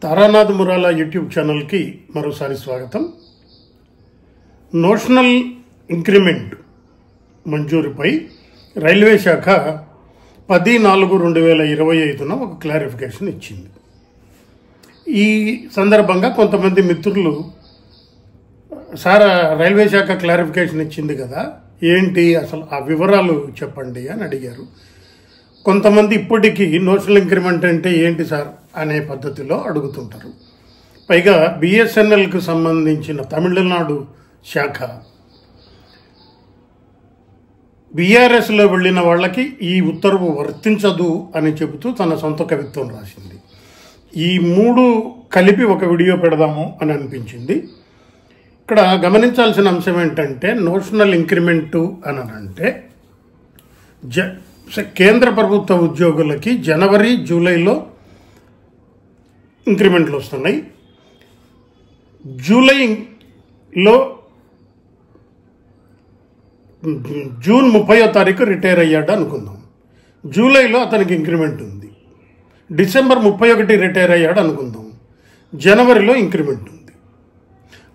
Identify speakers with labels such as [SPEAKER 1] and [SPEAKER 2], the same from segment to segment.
[SPEAKER 1] Taranath మురాలా YouTube ఛానల్కి మరోసారి స్వాగతం. నోషనల్ ఇంక్రిమెంట్ మంజూరుపై రైల్వే శాఖ 10/4/2025 ఒక క్లారిఫికేషన్ ఇచ్చింది. ఈ సందర్భంగా కొంతమంది మిత్రులు సార్ రైల్వే శాఖ క్లారిఫికేషన్ ఇచ్చింది కదా, ఏంటి అసలు ఆ వివరాలు చెప్పండి అని అడిగారు. కొంతమంది ఇప్పటికీ నోషనల్ ఇంక్రిమెంట్ అంటే ఏంటి సార్ అనే పద్ధతిలో అడుగుతుంటారు. పైగా బిఎస్ఎన్ఎల్కు సంబంధించిన తమిళనాడు శాఖ బీఆర్ఎస్లో వెళ్ళిన వాళ్ళకి ఈ ఉత్తర్వు వర్తించదు అని చెబుతూ తన సొంత కవిత్వం రాసింది. ఈ మూడు కలిపి ఒక వీడియో పెడదాము అని అనిపించింది. ఇక్కడ గమనించాల్సిన అంశం ఏంటంటే, నోషనల్ ఇంక్రిమెంటు అని అంటే కేంద్ర ప్రభుత్వ ఉద్యోగులకి జనవరి జూలైలో ఇంక్రిమెంట్లు వస్తున్నాయి. జూన్ 30వ తారీఖు రిటైర్ అయ్యాడు అనుకుందాం. జూలైలో అతనికి ఇంక్రిమెంట్ ఉంది. డిసెంబర్ 31 రిటైర్ అయ్యాడు అనుకుందాం. జనవరిలో ఇంక్రిమెంట్ ఉంది.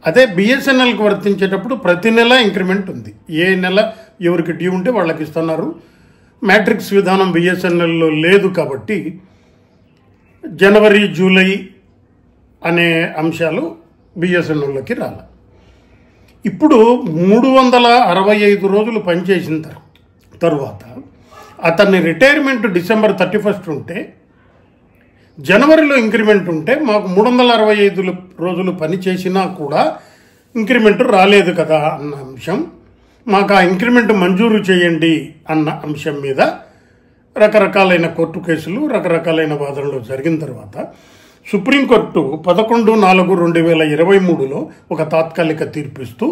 [SPEAKER 1] అదే బిఎస్ఎన్ఎల్కి వర్తించేటప్పుడు ప్రతి నెల ఇంక్రిమెంట్ ఉంది. ఏ నెల ఎవరికి డ్యూ ఉంటే వాళ్ళకి ఇస్తున్నారు. మ్యాట్రిక్స్ విధానం బిఎస్ఎన్ఎల్లో లేదు కాబట్టి జనవరి జూలై అనే అంశాలు బిఎస్ఎన్ఎల్లోకి రాల. ఇప్పుడు 365 రోజులు పనిచేసిన తరువాత అతన్ని రిటైర్మెంట్ డిసెంబర్ 31 ఉంటే, జనవరిలో ఇంక్రిమెంట్ ఉంటే మాకు 365 రోజులు పని చేసినా కూడా ఇంక్రిమెంట్ రాలేదు కదా అన్న అంశం, మాకు ఆ ఇంక్రిమెంట్ మంజూరు చేయండి అన్న అంశం మీద రకరకాలైన కోర్టు కేసులు, రకరకాలైన వాదనలు జరిగిన తర్వాత సుప్రీంకోర్టు 11/4/2023లో ఒక తాత్కాలిక తీర్పిస్తూ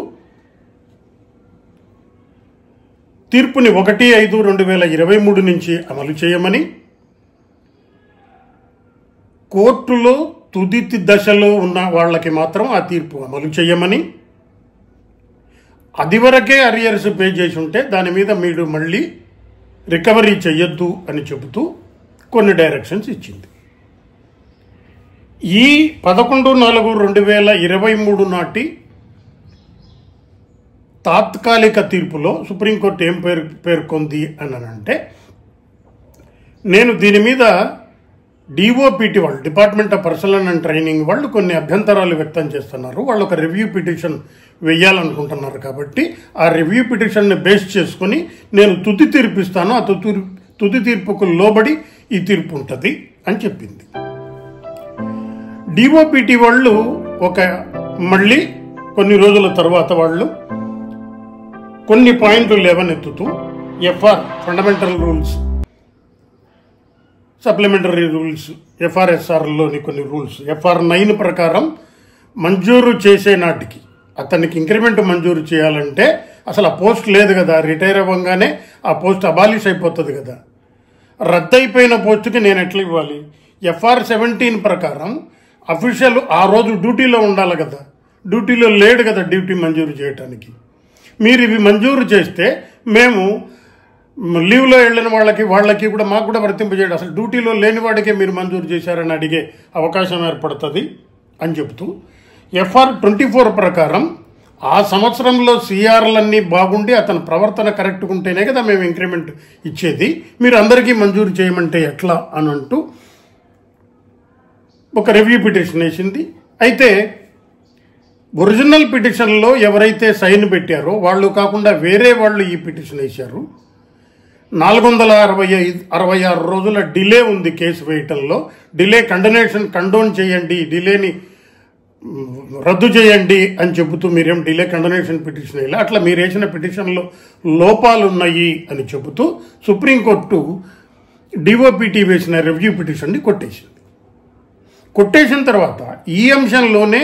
[SPEAKER 1] తీర్పుని 1/5/2023 నుంచి అమలు చేయమని, కోర్టులో తుది దశలో ఉన్న వాళ్ళకి మాత్రం ఆ తీర్పు అమలు చేయమని, అది వరకే అరియర్స్ పే చేసి ఉంటే దాని మీద మీరు మళ్ళీ రికవరీ చెయ్యొద్దు అని చెబుతూ కొన్ని డైరెక్షన్స్ ఇచ్చింది. ఈ 11/4/2023 నాటి తాత్కాలిక తీర్పులో సుప్రీంకోర్టు ఏం పేర్కొంది అని అంటే, నేను దీని మీద డిఓపిటి వాళ్ళు, department of personnel and training వాళ్ళు కొన్ని అభ్యంతరాలు వ్యక్తం చేస్తున్నారు. వాళ్ళు ఒక రివ్యూ పిటిషన్ వేయాలనుకుంటున్నారు కాబట్టి ఆ రివ్యూ పిటిషన్ని బేస్ చేసుకుని నేను తుది తీర్పు ఇస్తాను, ఆ తుది తీర్పుకు లోబడి ఈ తీర్పు ఉంటుంది అని చెప్పింది. డిఓపిటి వాళ్ళు మళ్ళీ కొన్ని రోజుల తర్వాత వాళ్ళు కొన్ని పాయింట్లు లేవనెత్తుతూ FR fundamental rules, supplementary rules, ఎఫ్ఆర్ఎస్ఆర్లోని కొన్ని రూల్స్, ఎఫ్ఆర్ 9 ప్రకారం మంజూరు చేసే నాటికి అతనికి ఇంక్రిమెంట్ మంజూరు చేయాలంటే అసలు ఆ పోస్ట్ లేదు కదా, రిటైర్ అవ్వగానే ఆ పోస్ట్ అబాలిష్ అయిపోతుంది కదా, రద్దయిపోయిన పోస్టుకి నేను ఎట్లా ఇవ్వాలి? ఎఫ్ఆర్ 17 ప్రకారం అఫీషియల్ ఆ రోజు డ్యూటీలో ఉండాలి కదా, డ్యూటీలో లేడు కదా డ్యూటీ మంజూరు చేయడానికి. మీరు ఇవి మంజూరు చేస్తే మేము లీవ్లో వెళ్ళిన వాళ్ళకి కూడా మాకు కూడా వర్తింపజేయడం, అసలు డ్యూటీలో లేని వాడికే మీరు మంజూరు చేశారని అడిగే అవకాశం ఏర్పడుతుంది అని చెబుతూ, ఎఫ్ఆర్ 24 ప్రకారం ఆ సంవత్సరంలో సిఆర్లన్నీ బాగుండి అతని ప్రవర్తన కరెక్ట్గా ఉంటేనే కదా మేము ఇంక్రిమెంట్ ఇచ్చేది, మీరు అందరికీ మంజూరు చేయమంటే ఎట్లా అని అంటూ ఒక రివ్యూ పిటిషన్ వేసింది. అయితే ఒరిజినల్ పిటిషన్లో ఎవరైతే సైన్ పెట్టారో వాళ్ళు కాకుండా వేరే వాళ్ళు ఈ పిటిషన్ వేశారు. 466 రోజుల డిలే ఉంది కేసు వేయటంలో. డిలే కండోన్ చేయండి, డిలేని రద్దు చేయండి అని చెబుతూ మీరేం డిలే కండోనేషన్ పిటిషన్ వేయాలి, అట్లా మీరు వేసిన పిటిషన్లో లోపాలు ఉన్నాయి అని చెబుతూ సుప్రీంకోర్టు డిఓపిటి వేసిన రివ్యూ పిటిషన్ని కొట్టేసింది. కొట్టేసిన తర్వాత ఈ అంశంలోనే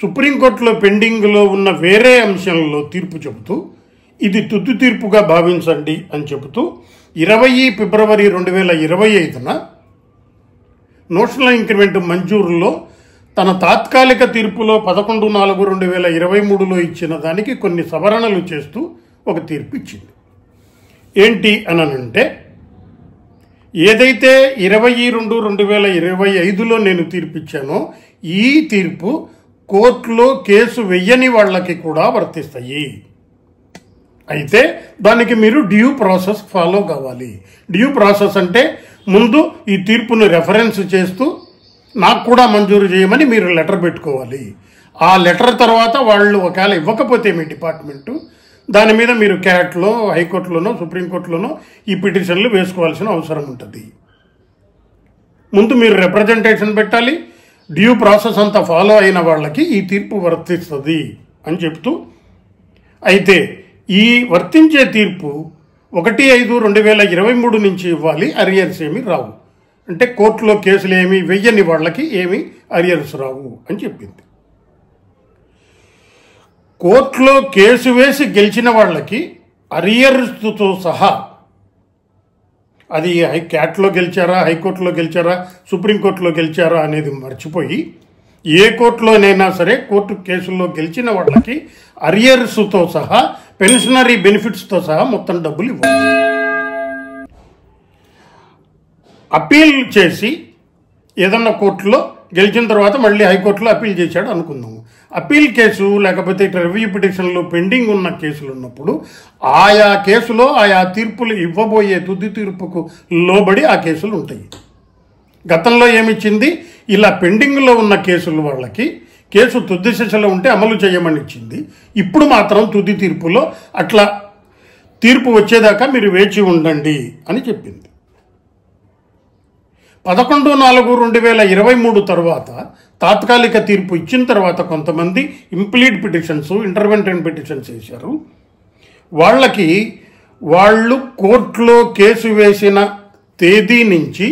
[SPEAKER 1] సుప్రీంకోర్టులో పెండింగ్లో ఉన్న వేరే అంశంలో తీర్పు చెబుతూ ఇది తుది తీర్పుగా భావించండి అని చెబుతూ 20 ఫిబ్రవరి 2025 నోషనల్ ఇంక్రిమెంట్ మంజూరులో తన తాత్కాలిక తీర్పులో 11/4/2023లో ఇచ్చిన దానికి కొన్ని సవరణలు చేస్తూ ఒక తీర్పు ఇచ్చింది. ఏంటి అని అంటే, ఏదైతే 22/2025లో నేను తీర్పిచ్చానో ఈ తీర్పు కోర్టులో కేసు వెయ్యని వాళ్ళకి కూడా వర్తిస్తాయి. అయితే దానికి మీరు డ్యూ ప్రాసెస్ ఫాలో కావాలి. డ్యూ ప్రాసెస్ అంటే ముందు ఈ తీర్పును రెఫరెన్స్ చేస్తూ నాకు కూడా మంజూరు చేయమని మీరు లెటర్ పెట్టుకోవాలి. ఆ లెటర్ తర్వాత వాళ్ళు ఒకవేళ ఇవ్వకపోతే మీ డిపార్ట్మెంటు దాని మీద మీరు క్యాట్లో, హైకోర్టులోనో, సుప్రీంకోర్టులోనో ఈ పిటిషన్లు వేసుకోవాల్సిన అవసరం ఉంటుంది. ముందు మీరు రిప్రజెంటేషన్ పెట్టాలి. డ్యూ ప్రాసెస్ అంతా ఫాలో అయిన వాళ్ళకి ఈ తీర్పు వర్తిస్తుంది అని చెప్తూ, అయితే ఈ వర్తించే తీర్పు 1/5/2023 నుంచి ఇవ్వాలి. అరియర్స్ ఏమీ రావు. అంటే కోర్టులో కేసులు ఏమీ వెయ్యని వాళ్ళకి ఏమీ అరియర్స్ రావు అని చెప్పింది. కోర్టులో కేసు వేసి గెలిచిన వాళ్ళకి అరియర్స్తో సహా, అది క్యాట్లో గెలిచారా, హైకోర్టులో గెలిచారా, సుప్రీంకోర్టులో గెలిచారా అనేది మర్చిపోయి ఏ కోర్టులోనైనా సరే కోర్టు కేసుల్లో గెలిచిన వాళ్ళకి అరియర్స్తో సహా, పెన్షనరీ బెనిఫిట్స్తో సహా మొత్తం డబ్బులు ఇవ్వాలి. అప్పీల్ చేసి ఏదన్నా కోర్టులో గెలిచిన తర్వాత మళ్ళీ హైకోర్టులో అప్పీల్ చేశాడు అనుకుందాము. అప్పీల్ కేసు లేకపోతే రివ్యూ పిటిషన్లు పెండింగ్ ఉన్న కేసులు ఉన్నప్పుడు ఆయా కేసులో ఆయా తీర్పులు ఇవ్వబోయే తుది తీర్పుకు లోబడి ఆ కేసులు ఉంటాయి. గతంలో ఏమిచ్చింది, ఇలా పెండింగ్లో ఉన్న కేసులు వాళ్ళకి కేసు తుది శిక్షలో ఉంటే అమలు చేయమని ఇచ్చింది. ఇప్పుడు మాత్రం తుది తీర్పులో అట్లా తీర్పు వచ్చేదాకా మీరు వేచి ఉండండి అని చెప్పింది. 11/4/2023 తర్వాత తాత్కాలిక తీర్పు ఇచ్చిన తర్వాత కొంతమంది ఇంప్లీడ్ పిటిషన్స్, ఇంటర్వెంటరీ పిటిషన్స్ వేశారు. వాళ్ళకి వాళ్ళు కోర్టులో కేసు వేసిన తేదీ నుంచి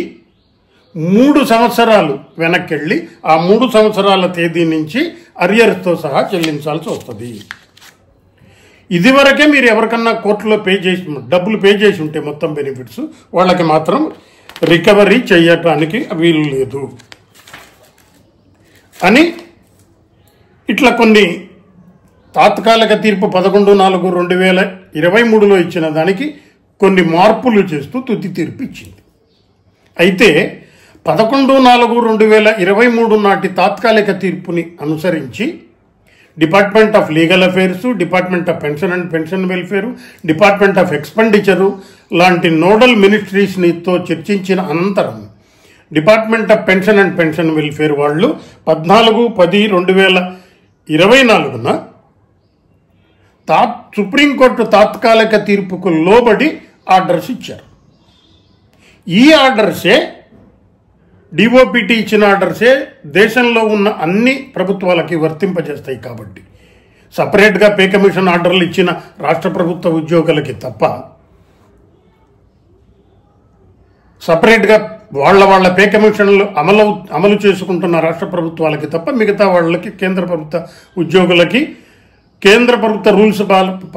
[SPEAKER 1] 3 సంవత్సరాలు వెనక్కి వెళ్ళి ఆ 3 సంవత్సరాల తేదీ నుంచి అరియర్స్తో సహా చెల్లించాల్సి వస్తుంది. ఇదివరకే మీరు ఎవరికన్నా కోర్టులో డబ్బులు పే చేసి ఉంటే మొత్తం బెనిఫిట్స్ వాళ్ళకి మాత్రం రికవరీ చేయటానికి వీలు లేదు అని ఇట్లా కొన్ని తాత్కాలిక తీర్పు 11/4/2023లో ఇచ్చిన దానికి కొన్ని మార్పులు చేస్తూ తుది తీర్పు ఇచ్చింది. అయితే 11/4/2023 నాటి తాత్కాలిక తీర్పుని అనుసరించి department of legal affairs, department of pension and pension welfare, department of expenditure లాంటి నోడల్ మినిస్ట్రీస్తో చర్చించిన అనంతరం department of pension and pension welfare వాళ్ళు 14/10/2024న సుప్రీంకోర్టు తాత్కాలిక తీర్పుకు లోబడి ఆర్డర్స్ ఇచ్చారు. ఈ ఆర్డర్సే డిఓపిటి ఇచ్చిన ఆర్డర్సే దేశంలో ఉన్న అన్ని ప్రభుత్వాలకి వర్తింపజేస్తాయి. కాబట్టి సపరేట్గా పే కమిషన్ ఆర్డర్లు ఇచ్చిన రాష్ట్ర ప్రభుత్వ ఉద్యోగులకి తప్ప, సపరేట్గా వాళ్ళ పే కమిషన్లు అమలు చేసుకుంటున్న రాష్ట్ర ప్రభుత్వాలకి తప్ప మిగతా వాళ్ళకి, కేంద్ర ప్రభుత్వ ఉద్యోగులకి, కేంద్ర ప్రభుత్వ రూల్స్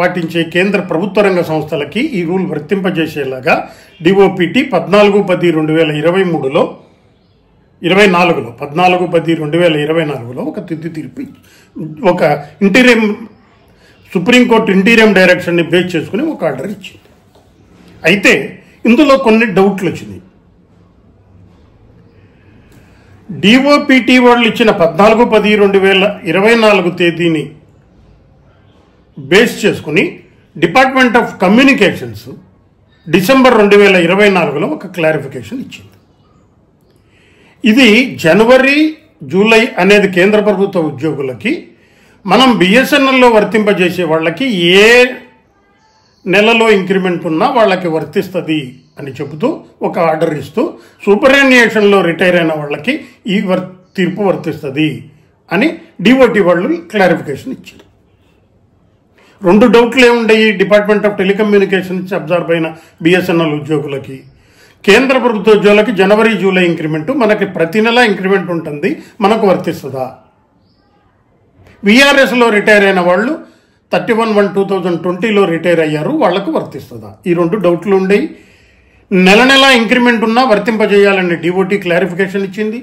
[SPEAKER 1] పాటించే కేంద్ర ప్రభుత్వ రంగ సంస్థలకి ఈ రూల్ వర్తింపజేసేలాగా డిఓపిటి 14/10/2024లో 14/10/2024లో ఒక తుది తీర్పు, ఒక ఇంటీరియం సుప్రీంకోర్టు ఇంటీరియం డైరెక్షన్ని బేస్ చేసుకుని ఒక ఆర్డర్ ఇచ్చింది. అయితే ఇందులో కొన్ని డౌట్లు వచ్చినాయి. డిఓపిటి వాళ్ళు ఇచ్చిన 14/10/2024 తేదీని బేస్ చేసుకుని డిపార్ట్మెంట్ ఆఫ్ కమ్యూనికేషన్స్ డిసెంబర్ 2024లో ఒక క్లారిఫికేషన్ ఇచ్చింది. ఇది జనవరి, జూలై అనేది కేంద్ర ప్రభుత్వ ఉద్యోగులకి, మనం బిఎస్ఎన్ఎల్లో వర్తింపజేసే వాళ్ళకి ఏ నెలలో ఇంక్రిమెంట్ ఉన్నా వాళ్ళకి వర్తిస్తుంది అని చెబుతూ ఒక ఆర్డర్ ఇస్తూ సూపరాన్యుయేషన్లో రిటైర్ అయిన వాళ్ళకి ఈ తీర్పు వర్తిస్తుంది అని డిఓటి వాళ్ళు క్లారిఫికేషన్ ఇచ్చారు. 2 డౌట్లు ఏముండయి, డిపార్ట్మెంట్ ఆఫ్ టెలికమ్యూనికేషన్స్ అబ్జర్వ్ అయిన బిఎస్ఎన్ఎల్ ఉద్యోగులకి, కేంద్ర ప్రభుత్వ ఉద్యోగులకి జనవరి, జూలై ఇంక్రిమెంటు, మనకి ప్రతి నెల ఇంక్రిమెంట్ ఉంటుంది, మనకు వర్తిస్తుందా? విఆర్ఎస్లో రిటైర్ అయిన వాళ్ళు 31/1/2020లో రిటైర్ అయ్యారు, వాళ్లకు వర్తిస్తుందా? ఈ 2 డౌట్లు ఉండేవి. నెల ఇంక్రిమెంట్ ఉన్నా వర్తింపజేయాలని డిఓటి క్లారిఫికేషన్ ఇచ్చింది.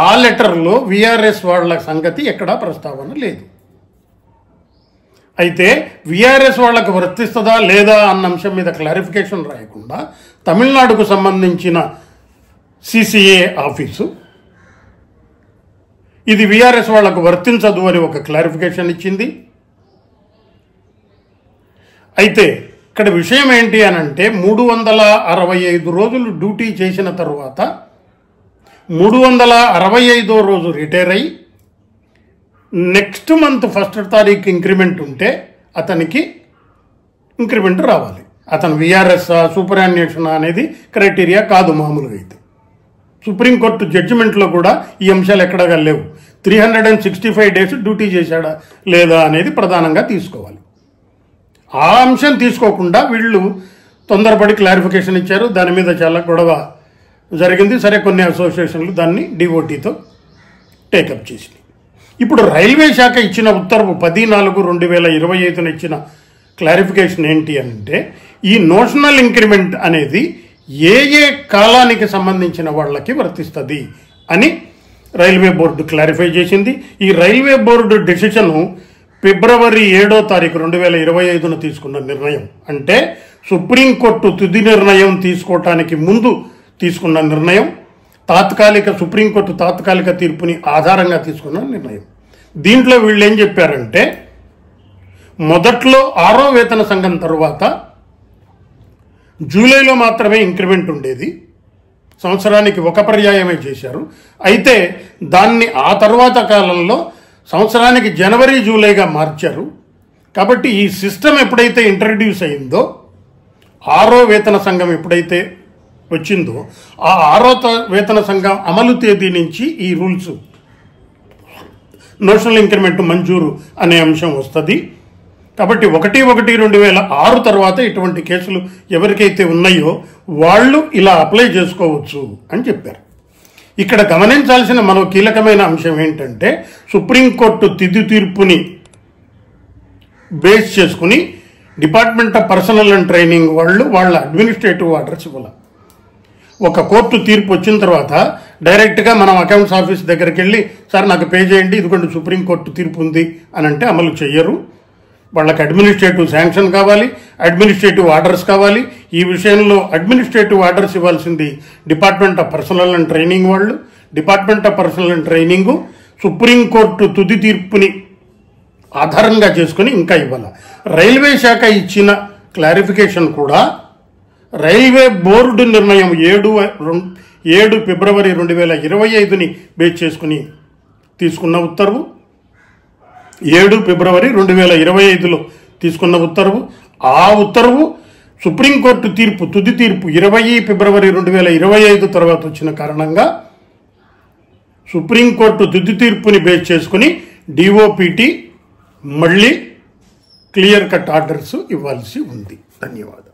[SPEAKER 1] ఆ లెటర్లో విఆర్ఎస్ వాళ్ళ సంగతి ఎక్కడా ప్రస్తావన లేదు. అయితే విఆర్ఎస్ వాళ్ళకు వర్తిస్తుందా లేదా అన్న అంశం మీద క్లారిఫికేషన్ రాయకుండా తమిళనాడుకు సంబంధించిన సిసిఏ ఆఫీసు ఇది విఆర్ఎస్ వాళ్లకు వర్తించదు అని ఒక క్లారిఫికేషన్ ఇచ్చింది. అయితే ఇక్కడ విషయం ఏంటి అని అంటే 365 రోజులు డ్యూటీ చేసిన తరువాత 365వ రోజు రిటైర్ అయ్యి నెక్స్ట్ మంత్ 1వ తారీఖు ఇంక్రిమెంట్ ఉంటే అతనికి ఇంక్రిమెంట్ రావాలి. అతను విఆర్ఎస్ సూపరాన్వేషణ అనేది క్రైటీరియా కాదు. మామూలుగా అయితే సుప్రీంకోర్టు జడ్జిమెంట్లో కూడా ఈ అంశాలు ఎక్కడగా లేవు. 365 డేస్ డ్యూటీ చేశాడా లేదా అనేది ప్రధానంగా తీసుకోవాలి. ఆ అంశం తీసుకోకుండా వీళ్ళు తొందరపడి క్లారిఫికేషన్ ఇచ్చారు. దాని మీద చాలా గొడవ జరిగింది. సరే, కొన్ని అసోసియేషన్లు దాన్ని డిఓటీతో టేకప్ చేసినాయి. ఇప్పుడు రైల్వే శాఖ ఇచ్చిన ఉత్తర్వు 10/4/2025 ఇచ్చిన క్లారిఫికేషన్ ఏంటి అంటే ఈ నోషనల్ ఇంక్రిమెంట్ అనేది ఏ కాలానికి సంబంధించిన వాళ్ళకి వర్తిస్తుంది అని రైల్వే బోర్డు క్లారిఫై చేసింది. ఈ రైల్వే బోర్డు డెసిషను ఫిబ్రవరి 7వ తారీఖు 2025 తీసుకున్న నిర్ణయం. అంటే సుప్రీంకోర్టు తుది నిర్ణయం తీసుకోవటానికి ముందు తీసుకున్న నిర్ణయం, సుప్రీంకోర్టు తాత్కాలిక తీర్పుని ఆధారంగా తీసుకున్న నిర్ణయం. దీంట్లో వీళ్ళు ఏం చెప్పారంటే మొదట్లో 6వ వేతన సంఘం తరువాత జూలైలో మాత్రమే ఇంక్రిమెంట్ ఉండేది. సంవత్సరానికి ఒక పర్యాయమే చేశారు. అయితే దాన్ని ఆ తర్వాత కాలంలో సంవత్సరానికి జనవరి జూలైగా మార్చారు. కాబట్టి ఈ సిస్టమ్ ఎప్పుడైతే ఇంట్రడ్యూస్ అయిందో 6వ వేతన సంఘం ఎప్పుడైతే వచ్చిందో ఆ 6వ వేతన సంఘం అమలు తేదీ నుంచి ఈ రూల్స్ నోషనల్ ఇంక్రిమెంట్ మంజూరు అనే అంశం వస్తుంది. కాబట్టి 1/1/2006 తర్వాత ఇటువంటి కేసులు ఎవరికైతే ఉన్నాయో వాళ్ళు ఇలా అప్లై చేసుకోవచ్చు అని చెప్పారు. ఇక్కడ గమనించాల్సిన మరో కీలకమైన అంశం ఏంటంటే సుప్రీంకోర్టు తుది తీర్పుని బేస్ చేసుకుని department of personnel and training వాళ్ళ అడ్మినిస్ట్రేటివ్ ఆర్డర్స్ ఇవ్వాలి. ఒక కోర్టు తీర్పు వచ్చిన తర్వాత డైరెక్ట్గా మనం అకౌంట్స్ ఆఫీస్ దగ్గరికి వెళ్ళి సార్ నాకు పే చేయండి, ఇదిగోండి సుప్రీంకోర్టు తీర్పు ఉంది అని అంటే అమలు చెయ్యరు. వాళ్ళకి అడ్మినిస్ట్రేటివ్ శాంక్షన్ కావాలి, అడ్మినిస్ట్రేటివ్ ఆర్డర్స్ కావాలి. ఈ విషయంలో అడ్మినిస్ట్రేటివ్ ఆర్డర్స్ ఇవ్వాల్సింది department of personnel and training వాళ్ళు. Department of personnel and training supreme court తుది తీర్పుని ఆధారంగా చేసుకుని ఇంకా ఇవ్వాలి. రైల్వే శాఖ ఇచ్చిన క్లారిఫికేషన్ కూడా రైల్వే బోర్డు నిర్ణయం 7 ఫిబ్రవరి 2025 బేస్ చేసుకుని తీసుకున్న ఉత్తర్వు. 7 ఫిబ్రవరి 2025 తీసుకున్న ఉత్తర్వు. ఆ ఉత్తర్వు సుప్రీంకోర్టు తుది తీర్పు 20 ఫిబ్రవరి 2025 తర్వాత వచ్చిన కారణంగా సుప్రీంకోర్టు తుది తీర్పుని బేస్ చేసుకుని డిఓపిటి మళ్ళీ క్లియర్ కట్ ఆర్డర్స్ ఇవ్వాల్సి ఉంది. ధన్యవాదాలు.